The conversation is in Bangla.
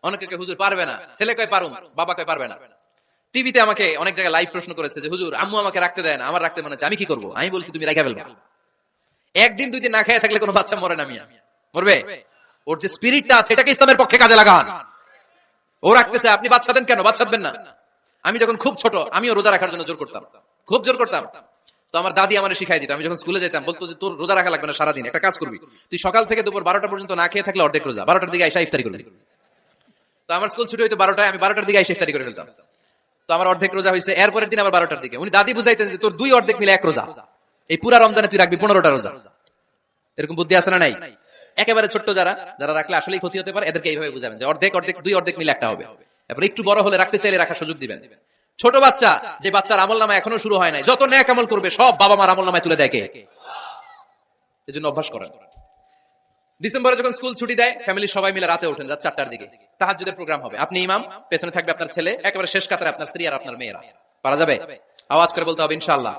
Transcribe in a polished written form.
অনেকে হুজুর পারবে না, ছেলে কয় পারুম, বাবা কয় পারবে না। টিভিতে আমাকে অনেক জায়গায় লাইভ প্রশ্ন করেছে যে হুজুর আম্মু আমাকে রাখতে দেয় না, আমার রাখতে মনে হচ্ছে, আমি কি করবো? আমি বলছি তুমি রাখা ফেলবা। একদিন দুই দিন না খেয়ে থাকলে কোনো বাচ্চা মরে না, মিয়া মরবে? ওর যে স্পিরিটটা আছে এটাকে ইসলামের পক্ষে কাজে লাগান। ও রাখতে চায়, আপনি বাচ্চা দেন কেন? বাচ্চা দেন না। আমি যখন খুব ছোট আমিও রোজা রাখার জন্য জোর করতাম, খুব জোর করতাম। তো আমার দাদি আমার শিখাই দিত, আমি যখন স্কুলে যেতাম বলতো যে তোর রোজা রাখা লাগবে না, সারাদিন একটা কাজ করবি, তুই সকাল থেকে দুপুর 12টা পর্যন্ত না খেয়ে থাকলে অর্ধেক রোজা, 12টার দিকে আইসা ইফতারি করবি। তো আমার স্কুল ছুটি হইতো 12টায়, আমি 12টার দিকে আইসা ইফতারি করে ফেলতাম। তো আমার অর্ধেক রোজা হয়েছে, এরপরের দিন আবার 12টার দিকে উনি দাদি বুঝাইতেন যে তোর দুই অর্ধেক মিলে এক রোজা, এই পুরা রমজানে তুই রাখবি 15টা রোজা। এরকম বুদ্ধি আছে না নাই? একেবারে ছোট্ট যারা যারা রাখলে আসলেই ক্ষতি হতে পারে, এদেরকে এইভাবে বুঝাবেন যে অর্ধেক অর্ধেক, দুই অর্ধেক মিলে একটা হবে। এরপর একটু বড় হলে রাখতে চাইলে রাখার সুযোগ দিবেন। ছোট বাচ্চা, যে বাচ্চার আমল নামা এখনো শুরু হয় নাই, যত নেক আমল করবে সব বাবা মার আমল নামায় তুলে দেখে, এই জন্য অভ্যাস করেন। ডিসেম্বরে যখন স্কুল ছুটি দেয়, ফ্যামিলি সবাই মিলে রাতে ওঠেন, রাত 4টার দিকে তাহাজ্জুদের প্রোগ্রাম হবে। আপনি ইমাম, পেছনে থাকবে আপনার ছেলে, একেবারে শেষ কাতারে আপনার স্ত্রী আর আপনার মেয়েরা। পারা যাবে? আওয়াজ করে বলতে হবে ইনশাআল্লাহ।